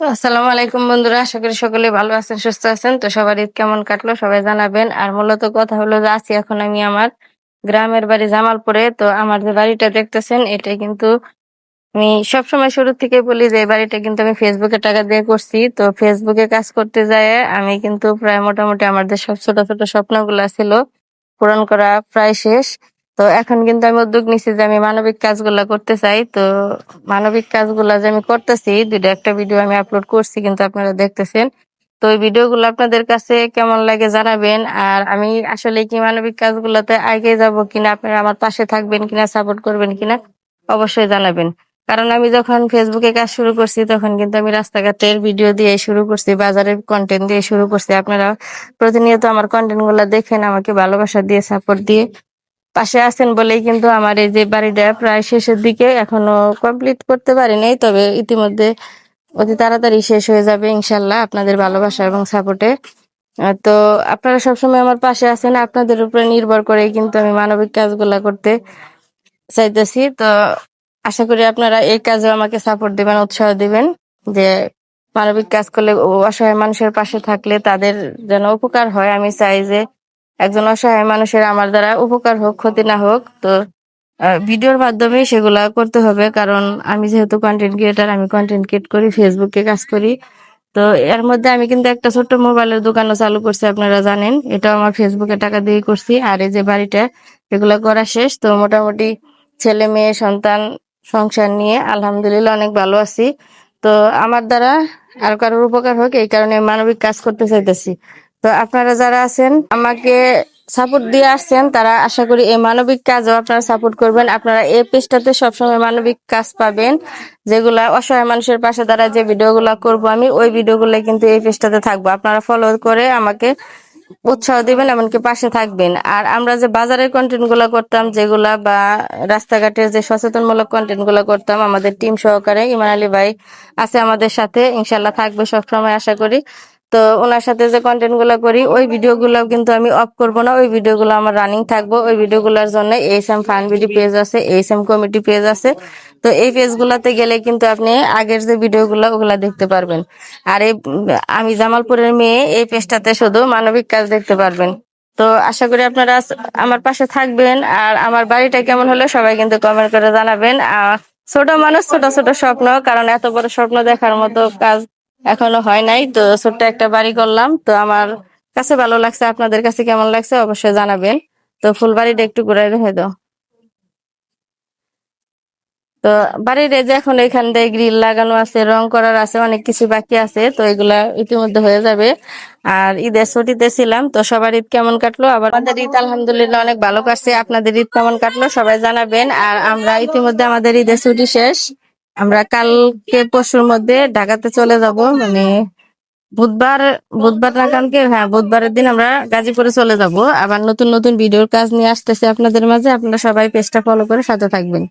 তো আসসালামু আলাইকুম বন্ধুরা, আশা করি সকলে ভালো আছেন, সুস্থ আছেন। তো সবার ঈদ কেমন কাটলো সবাই জানাবেন। আর মূলত কথা হলো যে আছি এখন আমি আমার গ্রামের বাড়ি জামালপুরে। তো আমার যে বাড়িটা দেখতেছেন এটাই কিন্তু আমি সবসময় শুরু থেকে বলি যে এই বাড়িটা কিন্তু আমি ফেসবুকে টাকা দিয়ে করছি। তো ফেসবুকে কাজ করতে যায় আমি কিন্তু প্রায় মোটামুটি আমার যে সব ছোট ছোট স্বপ্নগুলা ছিল পূরণ করা প্রায় শেষ। তো এখন কিন্তু আমি উদ্যোগ নিচ্ছি যে আমি মানবিক কাজগুলা করতে চাই। তো মানবিক কাজগুলা যে আমি করতেছি, একটা ভিডিও আমি আপলোড করছি কিন্তু আপনারা দেখতেছেন। তো ওই ভিডিওগুলো আপনাদের কাছে কেমন লাগে জানাবেন। আর আমি আসলে কি মানবিক কাজগুলোতে আগে যাব কিনা, আপনারা আমার পাশে থাকবেন কিনা, সাপোর্ট করবেন কিনা অবশ্যই জানাবেন। কারণ আমি যখন ফেসবুকে কাজ শুরু করছি তখন কিন্তু আমি রাস্তাঘাটের ভিডিও দিয়ে শুরু করছি, বাজারের কন্টেন্ট দিয়ে শুরু করছি। আপনারা প্রতিনিয়ত আমার কন্টেন্ট গুলা দেখেন, আমাকে ভালোবাসা দিয়ে সাপোর্ট দিয়ে পাশে আছেন বলেই কিন্তু আমার এই যে বাড়িটা প্রায় শেষের দিকে, এখনো কমপ্লিট করতে পারি নাই, তবে ইতিমধ্যে অতি তাড়াতাড়ি শেষ হয়ে যাবে ইনশাল্লাহ আপনাদের ভালোবাসা এবং সাপোর্টে। তো আপনারা সবসময় আমার পাশে আছেন, আপনাদের উপরে নির্ভর করে কিন্তু আমি মানবিক কাজগুলা করতে চাইতেছি। তো আশা করি আপনারা এই কাজে আমাকে সাপোর্ট দিবেন, উৎসাহ দিবেন, যে মানবিক কাজ করলে অসহায় মানুষের পাশে থাকলে তাদের যেন উপকার হয়। আমি চাই যে একজন অসহায় মানুষের আমার দ্বারা উপকার হোক, ক্ষতি না হোক। তো ভিডিওর মাধ্যমে সেগুলা করতে হবে, কারণ আমি যেহেতু কন্টেন্ট ক্রিয়েটার, আমি কন্টেন্ট ক্রিয়েট করি, ফেসবুকে কাজ করি। তো এর মধ্যে আমি কিন্তু একটা ছোট্ট মোবাইলের দোকানও চালু করছি, আপনারা জানেন। এটাও আমার ফেসবুকে টাকা দিয়ে করছি। আর এই যে বাড়িটা, এগুলো করা শেষ। তো মোটামুটি ছেলে মেয়ে সন্তান সংসার নিয়ে আলহামদুলিল্লাহ অনেক ভালো আছি। তো আমার দ্বারা আর কারোর উপকার হোক এই কারণে মানবিক কাজ করতে চাইতেছি। তো আপনারা যারা আছেন আমাকে সাপোর্ট দিয়ে আসছেন, তারা আশা করি এই মানবিক কাজও আপনারা সাপোর্ট করবেন। আপনারা এই পেজটাতে সবসময় মানবিক কাজ পাবেন, যেগুলা অসহায় মানুষের পাশে দাঁড়ায় যে ভিডিওগুলা করব আমি, ওই ভিডিওগুলো কিন্তু এই পেজটাতে থাকবো। আপনারা ফলো করে আমাকে উৎসাহ দিবেন, এমনকি পাশে থাকবেন। আর আমরা যে বাজারের কন্টেন্ট গুলা করতাম যেগুলা, বা রাস্তাঘাটের যে সচেতনমূলক কন্টেন্ট গুলা করতাম, আমাদের টিম সহকারে ইমান আলী ভাই আছে আমাদের সাথে, ইনশাল্লাহ থাকবে সবসময় আশা করি। তো ওনার সাথে যে কন্টেন্ট গুলা করি ওই ভিডিও গুলো কিন্তু আমি অফ করব না, ওই ভিডিও গুলো আমার রানিং থাকবো। ওই ভিডিও গুলোর জন্য এইচএম ফান ভিডি পেজ আছে, এইচএম কমিটি পেজ আছে। তো এই পেজ গুলাতে গেলে কিন্তু আপনি আগের যে ভিডিও গুলা ওগুলা দেখতে পারবেন। আর এই আমি জামালপুরের মেয়ে এই পেজটাতে শুধু মানবিক কাজ দেখতে পারবেন। তো আশা করি আপনারা আমার পাশে থাকবেন। আর আমার বাড়িটা কেমন হলো সবাই কিন্তু কমেন্ট করে জানাবেন। ছোট মানুষ, ছোট ছোট স্বপ্ন, কারণ এত বড় স্বপ্ন দেখার মতো কাজ এখনো হয় নাই। তো ছোট্ট একটা বাড়ি করলাম, তো আমার কাছে ভালো লাগছে। আপনাদের কাছে কেমন লাগছে অবশ্যই জানাবেন। তো ফুল বাড়িটা একটু ঘুরাই রেখে দাও। তো বাড়ির এই যে এখন এখান দিয়ে গ্রিল লাগানো আছে, রং করার আছে, অনেক কিছু বাকি আছে। তো এগুলা ইতিমধ্যে হয়ে যাবে। আর ঈদের ছুটিতে ছিলাম, তো সবার ঈদ কেমন কাটলো? আবার আমাদের ঈদ আলহামদুলিল্লাহ অনেক ভালো কাটছে। আপনাদের ঈদ কেমন কাটলো সবাই জানাবেন। আর আমরা ইতিমধ্যে আমাদের ঈদের ছুটি শেষ, আমরা কালকে পরশুর মধ্যে ঢাকাতে চলে যাব। মানে বুধবার, বুধবার না কালকে, হ্যাঁ বুধবারের দিন আমরা গাজীপুরে চলে যাব। আবার নতুন নতুন ভিডিওর কাজ নিয়ে আসতেছে আপনাদের মাঝে। আপনারা সবাই পেজটা ফলো করে সাথে থাকবেন।